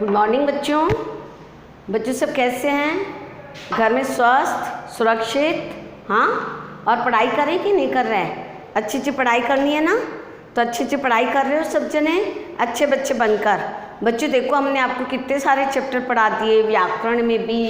Good morning बच्चों। बच्चों सब कैसे हैं? घर में स्वस्थ सुरक्षित? हाँ, और पढ़ाई करें कि नहीं कर रहे हैं? अच्छी अच्छी पढ़ाई करनी है ना, तो अच्छी अच्छी पढ़ाई कर रहे हो सब जने, अच्छे बच्चे बनकर। बच्चों देखो, हमने आपको कितने सारे चैप्टर पढ़ा दिए, व्याकरण में भी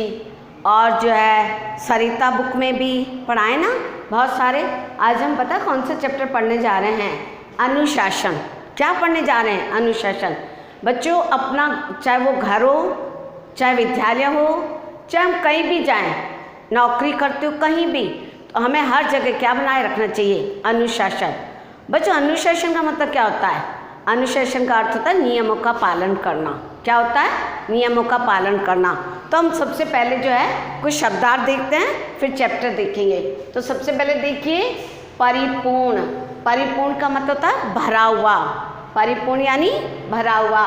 और जो है सरिता बुक में भी पढ़ाए ना, बहुत सारे। आज हम पता कौन से चैप्टर पढ़ने जा रहे हैं? अनुशासन। क्या पढ़ने जा रहे हैं? अनुशासन। बच्चों अपना, चाहे वो घर हो, चाहे विद्यालय हो, चाहे हम कहीं भी जाएं, नौकरी करते हो कहीं भी, तो हमें हर जगह क्या बनाए रखना चाहिए? अनुशासन। बच्चों अनुशासन का मतलब क्या होता है? अनुशासन का अर्थ होता है नियमों का पालन करना। क्या होता है? नियमों का पालन करना। तो हम सबसे पहले जो है कुछ शब्दार्थ देखते हैं, फिर चैप्टर देखेंगे। तो सबसे पहले देखिए परिपूर्ण। परिपूर्ण का मतलब होता है भरा हुआ। परिपूर्ण यानी भरा हुआ।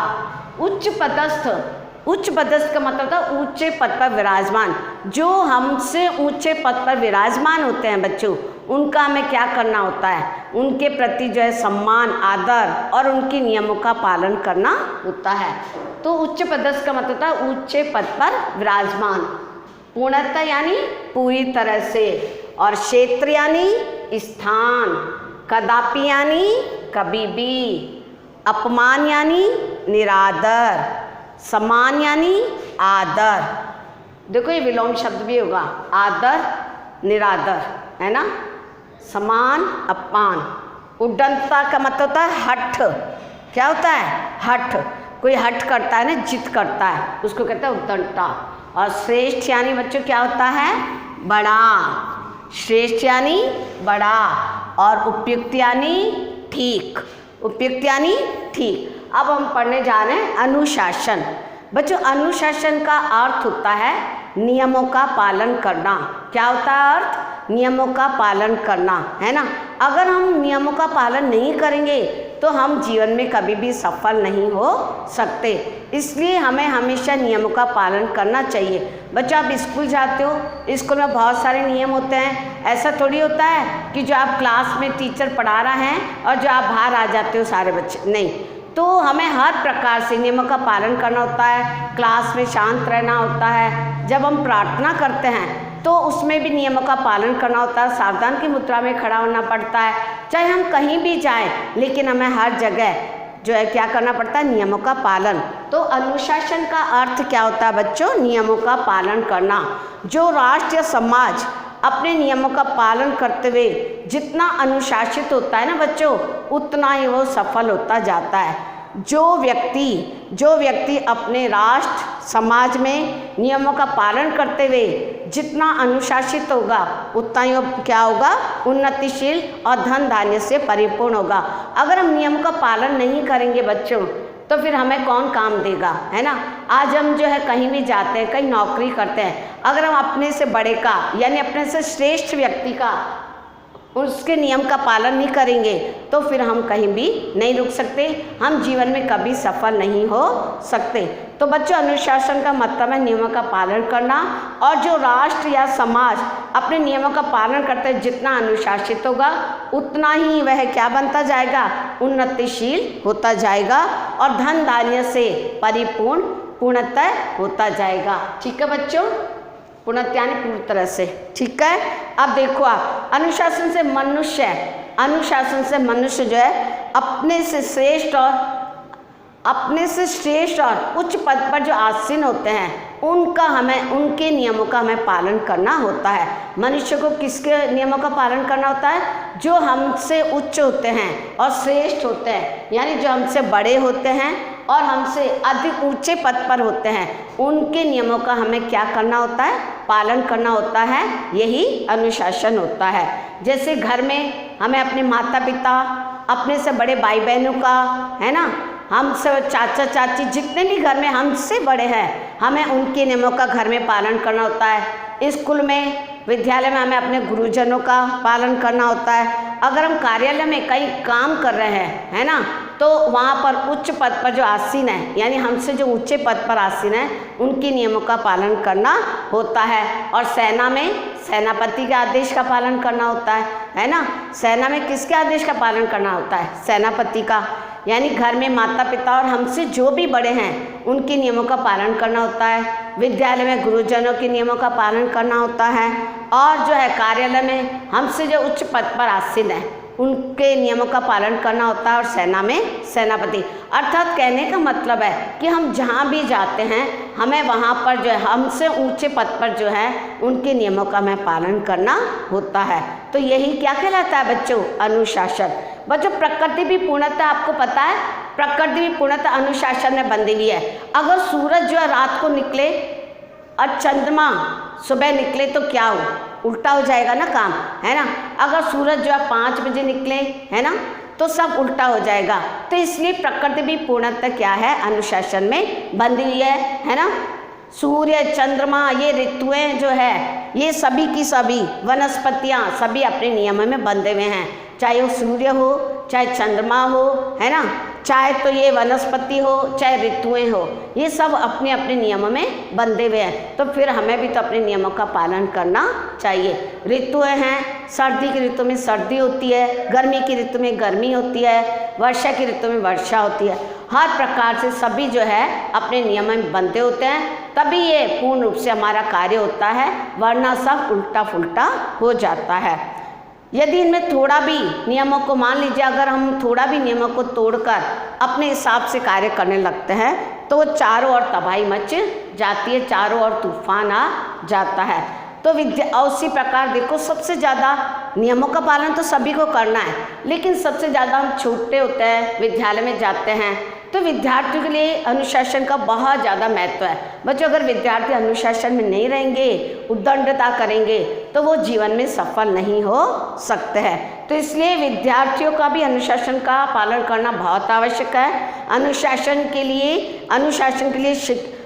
उच्च पदस्थ। उच्च पदस्थ का मतलब होता है ऊंचे पद पर विराजमान। जो हमसे ऊंचे पद पर विराजमान होते हैं बच्चों, उनका हमें क्या करना होता है? उनके प्रति जो है सम्मान, आदर और उनके नियमों का पालन करना होता है। तो उच्च पदस्थ का मतलब होता है ऊंचे पद पर विराजमान। पूर्णतः यानी पूरी तरह से, और क्षेत्र यानी स्थान, कदापि यानी कभी भी, अपमान यानी निरादर, समान यानी आदर। देखो ये विलोम शब्द भी होगा, आदर निरादर, है ना, समान अपमान। उद्दंडता का मतलब होता है हठ। क्या होता है? हठ। कोई हठ करता है ना, जिद करता है, उसको कहते हैं उद्दंडता। और श्रेष्ठ यानी बच्चों क्या होता है? बड़ा। श्रेष्ठ यानी बड़ा, और उपयुक्त यानी ठीक। उपयुक्त यानी ठीक। अब हम पढ़ने जा रहे हैं अनुशासन। बच्चों अनुशासन का अर्थ होता है नियमों का पालन करना। क्या होता है अर्थ? नियमों का पालन करना, है ना। अगर हम नियमों का पालन नहीं करेंगे तो हम जीवन में कभी भी सफल नहीं हो सकते। इसलिए हमें हमेशा नियमों का पालन करना चाहिए। बच्चों आप स्कूल जाते हो, स्कूल में बहुत सारे नियम होते हैं। ऐसा थोड़ी होता है कि जो आप क्लास में टीचर पढ़ा रहा है और जो आप बाहर आ जाते हो सारे बच्चे, नहीं। तो हमें हर प्रकार से नियमों का पालन करना होता है। क्लास में शांत रहना होता है। जब हम प्रार्थना करते हैं तो उसमें भी नियमों का पालन करना होता है। सावधान की मुद्रा में खड़ा होना पड़ता है। चाहे हम कहीं भी जाएं, लेकिन हमें हर जगह जो है क्या करना पड़ता है? नियमों का पालन। तो अनुशासन का अर्थ क्या होता है बच्चों? नियमों का पालन करना। जो राष्ट्र या समाज अपने नियमों का पालन करते हुए जितना अनुशासित होता है ना बच्चों, उतना ही वो सफल होता जाता है। जो व्यक्ति अपने राष्ट्र समाज में नियमों का पालन करते हुए जितना अनुशासित होगा, उतना ही वो क्या होगा? उन्नतिशील और धन धान्य से परिपूर्ण होगा। अगर हम नियमों का पालन नहीं करेंगे बच्चों, तो फिर हमें कौन काम देगा, है ना। आज हम जो है कहीं भी जाते हैं, कहीं नौकरी करते हैं, अगर हम अपने से बड़े का यानी अपने से श्रेष्ठ व्यक्ति का, उसके नियम का पालन नहीं करेंगे तो फिर हम कहीं भी नहीं रुक सकते, हम जीवन में कभी सफल नहीं हो सकते। तो बच्चों अनुशासन का मतलब है नियमों का पालन करना। और जो राष्ट्र या समाज अपने नियमों का पालन करते हैं, जितना अनुशासित होगा उतना ही वह क्या बनता जाएगा? उन्नतिशील होता जाएगा और धन धान्य से परिपूर्ण, पूर्णतः होता जाएगा। ठीक है बच्चों, पूर्णतः यानी पूरी तरह से। ठीक है। अब देखो आप, अनुशासन से मनुष्य जो है अपने से श्रेष्ठ और उच्च पद पर जो आसीन होते हैं, उनके नियमों का हमें पालन करना होता है। मनुष्य को किसके नियमों का पालन करना होता है? जो हमसे उच्च होते हैं और श्रेष्ठ होते हैं, यानी जो हमसे बड़े होते हैं और हमसे अधिक ऊंचे पद पर होते हैं, उनके नियमों का हमें क्या करना होता है? पालन करना होता है। यही अनुशासन होता है। जैसे घर में हमें अपने माता पिता, अपने से बड़े भाई बहनों का, है ना, हमसे चाचा चाची, जितने भी घर में हमसे बड़े हैं, हमें उनके नियमों का घर में पालन करना होता है। स्कूल में, विद्यालय में हमें अपने गुरुजनों का पालन करना होता है। अगर हम कार्यालय में कहीं काम कर रहे हैं, है ना, तो वहाँ पर उच्च पद पर जो आसीन है, यानी हमसे जो ऊंचे पद पर आसीन है, उनके नियमों का पालन करना होता है। और सेना में सेनापति के आदेश का पालन करना होता है ना। सेना में किसके आदेश का पालन करना होता है? सेनापति का। यानी घर में माता पिता और हमसे जो भी बड़े हैं उनके नियमों का पालन करना होता है। विद्यालय में गुरुजनों के नियमों का पालन करना होता है। और जो है कार्यालय में हमसे जो उच्च पद पर आसीन है उनके नियमों का पालन करना होता है। और सेना में सेनापति, अर्थात कहने का मतलब है कि हम जहाँ भी जाते हैं हमें वहाँ पर जो है हमसे ऊंचे पद पर जो है उनके नियमों का हमें पालन करना होता है। तो यही क्या कहलाता है बच्चों? अनुशासन। बच्चों प्रकृति भी पूर्णतः आपको पता है, प्रकृति भी पूर्णतः अनुशासन में बंधी हुई है। अगर सूरज जो है रात को निकले और चंद्रमा सुबह निकले तो क्या हो? उल्टा हो जाएगा ना काम, है ना। अगर सूरज जो है 5 बजे निकले, है ना, तो सब उल्टा हो जाएगा। तो इसलिए प्रकृति भी पूर्णतः क्या है? अनुशासन में बंधी हुई है ना। सूर्य, चंद्रमा, ये ऋतुएं जो है ये सभी की सभी वनस्पतियाँ सभी अपने नियमों में बंधे हुए हैं। चाहे वो सूर्य हो, चाहे चंद्रमा हो, है ना, चाहे तो ये वनस्पति हो, चाहे ऋतुएं हो, ये सब अपने अपने नियमों में बंधे हुए हैं। तो फिर हमें भी तो अपने नियमों का पालन करना चाहिए। ऋतुएं हैं, सर्दी की ऋतु में सर्दी होती है, गर्मी की ऋतु में गर्मी होती है, वर्षा की ऋतु में वर्षा होती है। हर प्रकार से सभी जो है अपने नियमों में बंधे होते हैं, तभी ये पूर्ण रूप से हमारा कार्य होता है, वरना सब उल्टा फुल्टा हो जाता है। यदि इनमें थोड़ा भी नियमों को, मान लीजिए अगर हम थोड़ा भी नियमों को तोड़कर अपने हिसाब से कार्य करने लगते हैं तो वो चारों ओर तबाही मच जाती है, चारों ओर तूफान आ जाता है। तो उसी प्रकार देखो, सबसे ज़्यादा नियमों का पालन तो सभी को करना है, लेकिन सबसे ज़्यादा हम छोटे होते हैं, विद्यालय में जाते हैं, तो विद्यार्थियों के लिए अनुशासन का बहुत ज़्यादा महत्व है। बच्चों अगर विद्यार्थी अनुशासन में नहीं रहेंगे, उद्दंडता करेंगे, तो वो जीवन में सफल नहीं हो सकते हैं। तो इसलिए विद्यार्थियों का भी अनुशासन का पालन करना बहुत आवश्यक है। अनुशासन के लिए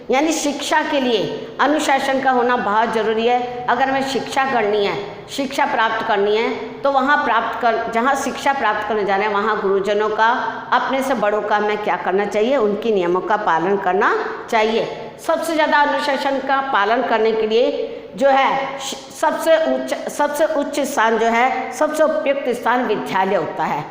यानी शिक्षा के लिए अनुशासन का होना बहुत ज़रूरी है। अगर हमें शिक्षा करनी है, शिक्षा प्राप्त करनी है, तो जहाँ शिक्षा प्राप्त करने जा रहे हैं वहाँ गुरुजनों का, अपने से बड़ों का हमें क्या करना चाहिए? उनके नियमों का पालन करना चाहिए। सबसे ज़्यादा अनुशासन का पालन करने के लिए जो है सबसे उच्च स्थान जो है, सबसे उपयुक्त स्थान विद्यालय होता है।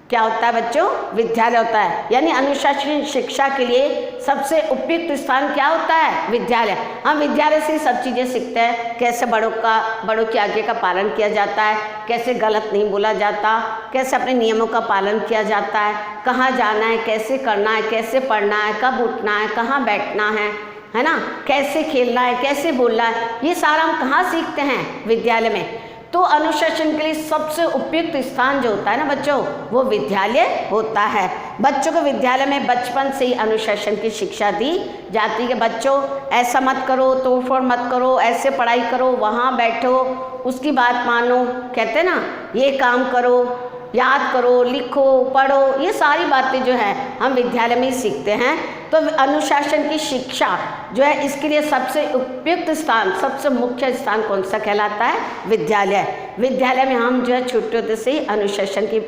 क्या होता है बच्चों? विद्यालय होता है। यानी अनुशासन शिक्षा के लिए सबसे उपयुक्त स्थान क्या होता है? विद्यालय। हम विद्यालय से सब चीज़ें सीखते हैं, कैसे बड़ों की आज्ञा का पालन किया जाता है, कैसे गलत नहीं बोला जाता, कैसे अपने नियमों का पालन किया जाता है, कहाँ जाना है, कैसे करना है, कैसे पढ़ना है, कब उठना है, कहाँ बैठना है ना, कैसे खेलना है, कैसे बोलना है, ये सारा हम कहाँ सीखते हैं? विद्यालय में। तो अनुशासन के लिए सबसे उपयुक्त स्थान जो होता है ना बच्चों, वो विद्यालय होता है। बच्चों को विद्यालय में बचपन से ही अनुशासन की शिक्षा दी जाती है कि बच्चों ऐसा मत करो, तोड़फोड़ मत करो, ऐसे पढ़ाई करो, वहाँ बैठो, उसकी बात मानो, कहते हैं ना, ये काम करो, याद करो, लिखो, पढ़ो, ये सारी बातें जो है हम विद्यालय में ही सीखते हैं। तो अनुशासन की शिक्षा जो है इसके लिए सबसे उपयुक्त स्थान, सबसे मुख्य स्थान कौन सा कहलाता है? विद्यालय। विद्यालय में हम जो है छोटे होते से ही अनुशासन की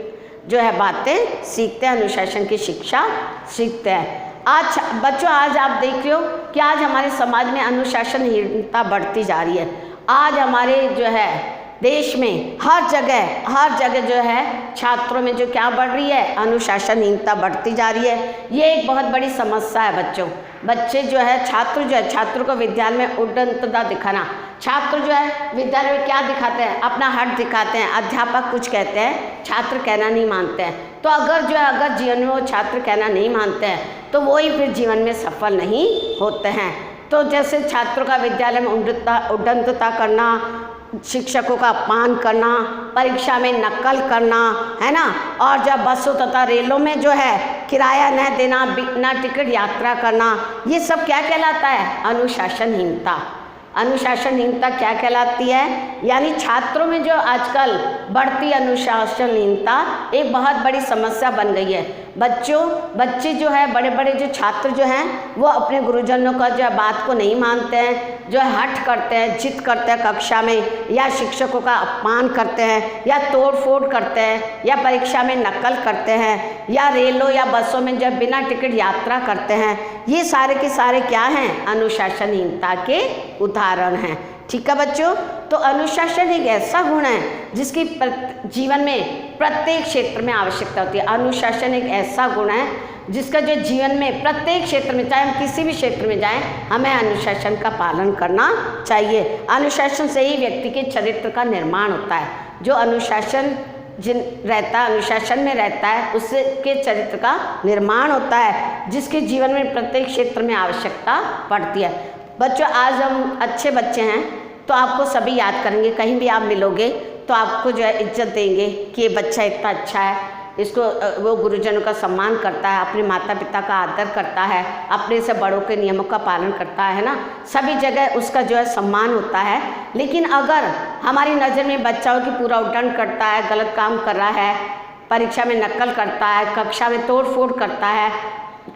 जो है बातें सीखते हैं, अनुशासन की शिक्षा सीखते हैं। आज बच्चों, आज आप देख रहे हो कि आज हमारे समाज में अनुशासनहीनता बढ़ती जा रही है। आज हमारे जो है देश में हर जगह जो है छात्रों में जो क्या बढ़ रही है? अनुशासनहीनता बढ़ती जा रही है। ये एक बहुत बड़ी समस्या है बच्चों। बच्चे जो है छात्रों को विद्यालय में उद्दंडता दिखाना। छात्र जो है विद्यालय में क्या दिखाते हैं? अपना हट दिखाते हैं। अध्यापक कुछ कहते हैं, छात्र कहना नहीं मानते हैं। तो अगर जीवन में वो छात्र कहना नहीं मानते हैं तो वो ही फिर जीवन में सफल नहीं होते हैं। तो जैसे छात्रों का विद्यालय में उद्दंडता करना, शिक्षकों का अपमान करना, परीक्षा में नकल करना, है ना, और जब बसों तथा रेलों में जो है किराया न देना, बिना टिकट यात्रा करना, ये सब क्या कहलाता है? अनुशासनहीनता। अनुशासनहीनता क्या कहलाती है? यानी छात्रों में जो आजकल बढ़ती अनुशासनहीनता एक बहुत बड़ी समस्या बन गई है। बच्चे जो है बड़े जो छात्र जो हैं वो अपने गुरुजनों का जो है बात को नहीं मानते हैं, जो है हठ करते हैं, जिद करते हैं कक्षा में, या शिक्षकों का अपमान करते हैं, या तोड़ फोड़ करते हैं, या परीक्षा में नकल करते हैं, या रेलों या बसों में जब बिना टिकट यात्रा करते हैं। ये सारे के सारे क्या हैं? अनुशासनहीनता के उदाहरण हैं। ठीक है बच्चों। तो अनुशासन एक ऐसा गुण है जिसकी जीवन में प्रत्येक क्षेत्र में आवश्यकता होती है। अनुशासन एक ऐसा गुण है जिसका जो जीवन में प्रत्येक क्षेत्र में, चाहे हम किसी भी क्षेत्र में जाएं, हमें अनुशासन का पालन करना चाहिए। अनुशासन से ही व्यक्ति के चरित्र का निर्माण होता है। जो अनुशासन अनुशासन में रहता है उसके चरित्र का निर्माण होता है, जिसके जीवन में प्रत्येक क्षेत्र में आवश्यकता पड़ती है। बच्चों, आज हम अच्छे बच्चे हैं तो आपको सभी याद करेंगे, कहीं भी आप मिलोगे तो आपको जो है इज्जत देंगे कि ये बच्चा इतना अच्छा है, इसको वो गुरुजनों का सम्मान करता है, अपने माता पिता का आदर करता है, अपने से बड़ों के नियमों का पालन करता है ना, सभी जगह उसका जो है सम्मान होता है। लेकिन अगर हमारी नज़र में बच्चा हो कि पूरा उद्दंड करता है, गलत काम कर रहा है, परीक्षा में नकल करता है, कक्षा में तोड़ फोड़ करता है,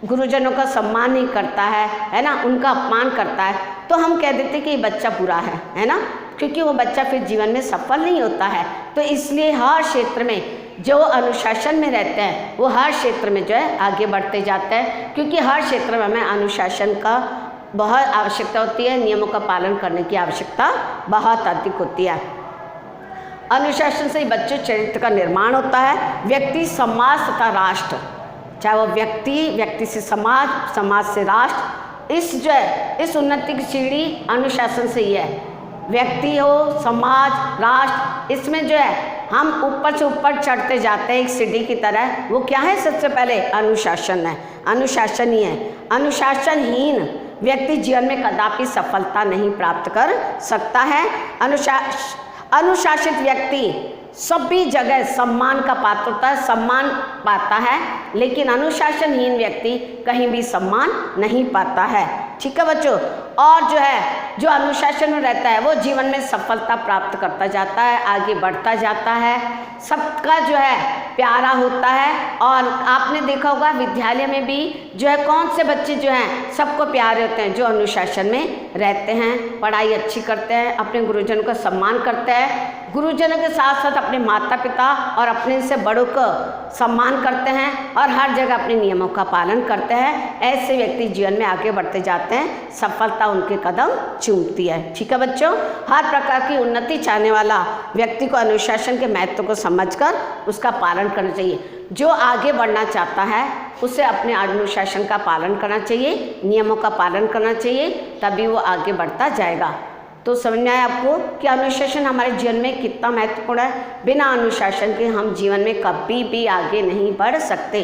गुरुजनों का सम्मान नहीं करता है ना, उनका अपमान करता है, तो हम कह देते कि ये बच्चा बुरा है ना, क्योंकि वो बच्चा फिर जीवन में सफल नहीं होता है। तो इसलिए हर क्षेत्र में जो अनुशासन में रहते हैं वो हर क्षेत्र में जो है आगे बढ़ते जाते हैं, क्योंकि हर क्षेत्र में हमें अनुशासन का बहुत आवश्यकता होती है, नियमों का पालन करने की आवश्यकता बहुत अधिक होती है। अनुशासन से ही बच्चों चरित्र का निर्माण होता है। व्यक्ति, समाज तथा राष्ट्र, चाहे वो व्यक्ति से समाज, समाज से राष्ट्र, इस उन्नति की सीढ़ी अनुशासन से ही है। व्यक्ति हो, समाज, राष्ट्र, इसमें जो है हम ऊपर से ऊपर चढ़ते जाते हैं एक सीढ़ी की तरह। वो क्या है? सबसे पहले अनुशासन है, अनुशासन ही है। अनुशासनहीन व्यक्ति जीवन में कदापि सफलता नहीं प्राप्त कर सकता है। अनुशासित व्यक्ति सभी जगह सम्मान का पात्र होता है, सम्मान पाता है, लेकिन अनुशासनहीन व्यक्ति कहीं भी सम्मान नहीं पाता है। ठीक है बच्चों। और जो अनुशासन में रहता है वो जीवन में सफलता प्राप्त करता जाता है, आगे बढ़ता जाता है, सबका जो है प्यारा होता है। और आपने देखा होगा विद्यालय में भी जो है कौन से बच्चे जो हैं सबको प्यारे होते हैं, जो अनुशासन में रहते हैं, पढ़ाई अच्छी करते हैं, अपने गुरुजनों का सम्मान करते हैं, गुरुजनों के साथ साथ अपने माता पिता और अपने से बड़ों का सम्मान करते हैं और हर जगह अपने नियमों का पालन करते हैं। ऐसे व्यक्ति जीवन में आगे बढ़ते जाते हैं, सफलता उनके कदम चूमती है। ठीक है बच्चों। हर प्रकार की उन्नति चाहने वाला व्यक्ति को अनुशासन के महत्व को समझकर उसका पालन करना चाहिए। जो आगे बढ़ना चाहता है उसे अपने अनुशासन का पालन करना चाहिए, नियमों का पालन करना चाहिए, तभी वो आगे बढ़ता जाएगा। तो समझ में आया आपको कि अनुशासन हमारे जीवन में कितना महत्वपूर्ण है। बिना अनुशासन के हम जीवन में कभी भी आगे नहीं बढ़ सकते।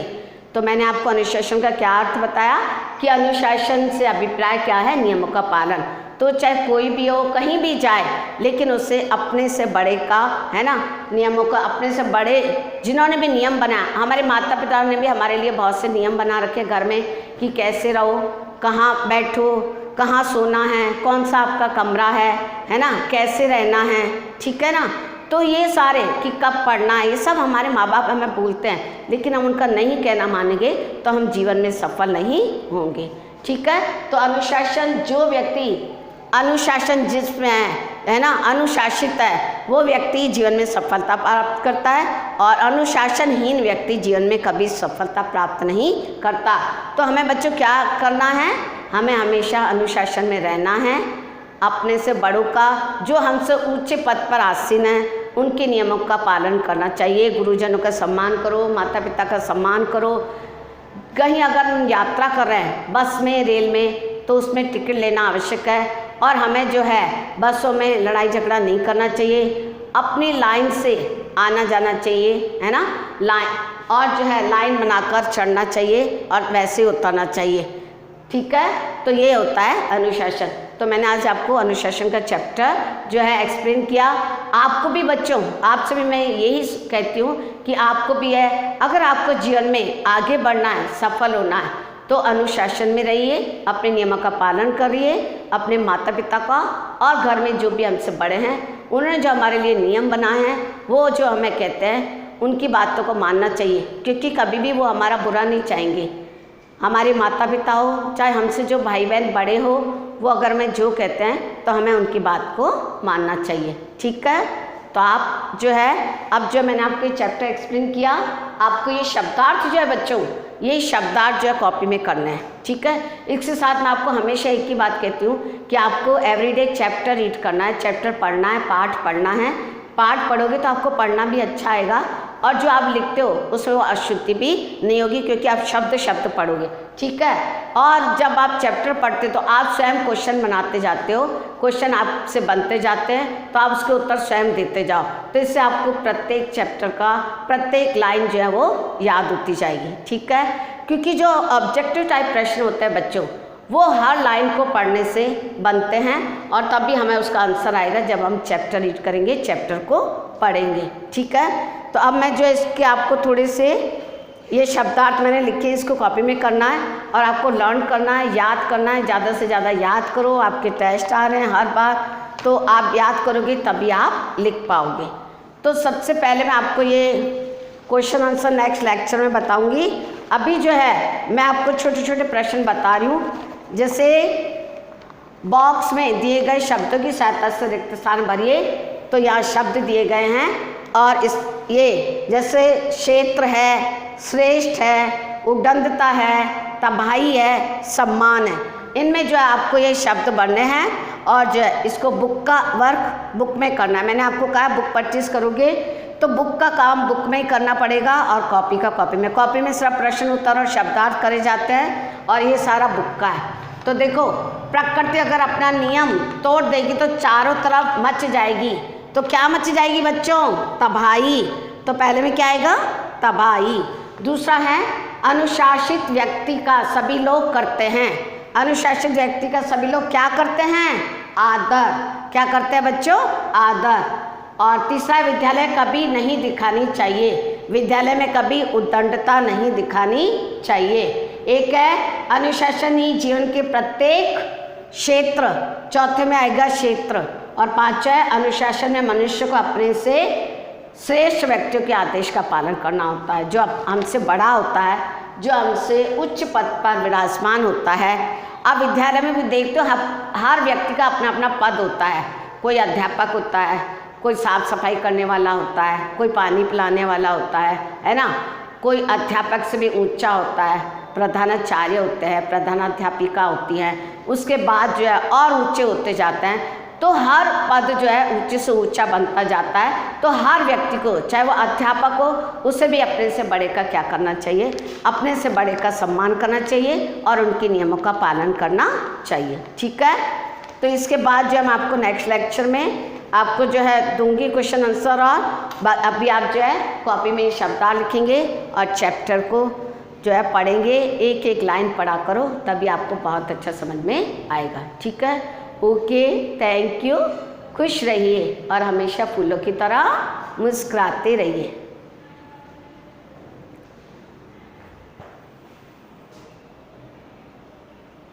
तो मैंने आपको अनुशासन का क्या अर्थ बताया कि अनुशासन से अभिप्राय क्या है? नियमों का पालन। तो चाहे कोई भी हो, कहीं भी जाए, लेकिन उसे अपने से बड़े का, है ना, नियमों का, अपने से बड़े जिन्होंने भी नियम बनाया, हमारे माता पिता ने भी हमारे लिए बहुत से नियम बना रखे घर में कि कैसे रहो, कहाँ बैठो, कहाँ सोना है, कौन सा आपका कमरा है ना, कैसे रहना है। ठीक है ना। तो ये सारे कि कब पढ़ना है, ये सब हमारे माँ बाप हमें बोलते हैं, लेकिन हम उनका नहीं कहना मानेंगे तो हम जीवन में सफल नहीं होंगे। ठीक है। तो अनुशासन, जो व्यक्ति अनुशासन जिसमें है ना, अनुशासित है, वो व्यक्ति जीवन में सफलता प्राप्त करता है और अनुशासनहीन व्यक्ति जीवन में कभी सफलता प्राप्त नहीं करता। तो हमें बच्चों क्या करना है? हमें हमेशा अनुशासन में रहना है, अपने से बड़ों का, जो हमसे ऊंचे पद पर आसीन हैं, उनके नियमों का पालन करना चाहिए। गुरुजनों का सम्मान करो, माता पिता का सम्मान करो। कहीं अगर हम यात्रा कर रहे हैं बस में, रेल में, तो उसमें टिकट लेना आवश्यक है और हमें जो है बसों में लड़ाई झगड़ा नहीं करना चाहिए, अपनी लाइन से आना जाना चाहिए, है ना, लाइन, और जो है लाइन बनाकर चढ़ना चाहिए और वैसे उतरना चाहिए। ठीक है। तो ये होता है अनुशासन। तो मैंने आज आपको अनुशासन का चैप्टर जो है एक्सप्लेन किया। आपको भी बच्चों, आपसे भी मैं यही कहती हूँ कि आपको भी है, अगर आपको जीवन में आगे बढ़ना है, सफल होना है, तो अनुशासन में रहिए, अपने नियमों का पालन करिए, अपने माता पिता का और घर में जो भी हमसे बड़े हैं, उन्होंने जो हमारे लिए नियम बनाए हैं, वो जो हमें कहते हैं, उनकी बातों को मानना चाहिए, क्योंकि कभी भी वो हमारा बुरा नहीं चाहेंगे। हमारे माता पिता हो, चाहे हमसे जो भाई बहन बड़े हो, वो अगर हमें जो कहते हैं तो हमें उनकी बात को मानना चाहिए। ठीक है। तो आप जो है, अब जो मैंने आपको ये चैप्टर एक्सप्लेन किया, आपको ये शब्दार्थ जो है बच्चों ये शब्दार्थ जो है कॉपी में करना है, ठीक है। इसके साथ मैं आपको हमेशा एक ही बात कहती हूँ कि आपको एवरीडे चैप्टर रीड करना है, चैप्टर पढ़ना है, पाठ पढ़ना है। पाठ पढ़ोगे तो आपको पढ़ना भी अच्छा आएगा और जो आप लिखते हो उसमें वो अशुद्धि भी नहीं होगी, क्योंकि आप शब्द शब्द पढ़ोगे, ठीक है। और जब आप चैप्टर पढ़ते तो आप स्वयं क्वेश्चन बनाते जाते हो, क्वेश्चन आपसे बनते जाते हैं तो आप उसके उत्तर स्वयं देते जाओ, तो इससे आपको प्रत्येक चैप्टर का प्रत्येक लाइन जो है वो याद होती जाएगी, ठीक है। क्योंकि जो ऑब्जेक्टिव टाइप प्रश्न होते हैं बच्चों, वो हर लाइन को पढ़ने से बनते हैं और तभी हमें उसका आंसर आएगा जब हम चैप्टर रीड करेंगे, चैप्टर को पढ़ेंगे, ठीक है। तो अब मैं जो इसके आपको थोड़े से ये शब्दार्थ मैंने लिखे, इसको कॉपी में करना है और आपको लर्न करना है, याद करना है, ज़्यादा से ज़्यादा याद करो। आपके टेस्ट आ रहे हैं हर बार, तो आप याद करोगे तभी आप लिख पाओगे। तो सबसे पहले मैं आपको ये क्वेश्चन आंसर नेक्स्ट लेक्चर में बताऊंगी। अभी जो है मैं आपको छोटे छोटे प्रश्न बता रही हूँ, जैसे बॉक्स में दिए गए शब्दों की सहायता से रिक्त स्थान भरिए। तो यहाँ शब्द दिए गए हैं और इस ये जैसे क्षेत्र है, श्रेष्ठ है, उद्दंडता है, तबाही है, सम्मान है, इनमें जो है आपको ये शब्द बनने हैं और जो है इसको बुक का वर्क बुक में करना है। मैंने आपको कहा बुक परचेज करोगे तो बुक का काम बुक में ही करना पड़ेगा और कॉपी का कॉपी में। कॉपी में सिर्फ प्रश्न उत्तर और शब्दार्थ करे जाते हैं और ये सारा बुक का है। तो देखो, प्रकृति अगर अपना नियम तोड़ देगी तो चारों तरफ मच जाएगी। तो क्या मच जाएगी बच्चों? तबाही। तो पहले में क्या आएगा? तबाही। दूसरा है अनुशासित व्यक्ति का सभी लोग करते हैं। अनुशासित व्यक्ति का सभी लोग क्या करते हैं? आदर। क्या करते हैं बच्चों? आदर। और तीसरा, विद्यालय कभी नहीं दिखानी चाहिए। विद्यालय में कभी उद्दंडता नहीं दिखानी चाहिए। एक है अनुशासन ही जीवन के प्रत्येक क्षेत्र, चौथे में आएगा क्षेत्र। और पांचवा है अनुशासन में मनुष्य को अपने से श्रेष्ठ व्यक्तियों के आदेश का पालन करना होता है, जो हमसे बड़ा होता है, जो हमसे उच्च पद पर विराजमान होता है। अब विद्यालय में भी देखते हो हर व्यक्ति का अपना अपना पद होता है। कोई अध्यापक होता है, कोई साफ सफाई करने वाला होता है, कोई पानी पिलाने वाला होता है ना। कोई अध्यापक से भी ऊंचा होता है, प्रधानाचार्य होते हैं, प्रधानाध्यापिका होती हैं, उसके बाद जो है और ऊंचे होते जाते हैं। तो हर पद जो है ऊंचे से ऊंचा बनता जाता है। तो हर व्यक्ति को, चाहे वो अध्यापक हो, उसे भी अपने से बड़े का क्या करना चाहिए? अपने से बड़े का सम्मान करना चाहिए और उनके नियमों का पालन करना चाहिए, ठीक है। तो इसके बाद जो है मैं आपको नेक्स्ट लेक्चर में आपको जो है दूंगी क्वेश्चन आंसर। और अभी आप जो है कॉपी में शब्दार्थ लिखेंगे और चैप्टर को जो है पढ़ेंगे। एक एक लाइन पढ़ा करो, तभी आपको बहुत अच्छा समझ में आएगा, ठीक है। Okay, thank you. खुश रहिए और हमेशा फूलों की तरह मुस्कुराते रहिए।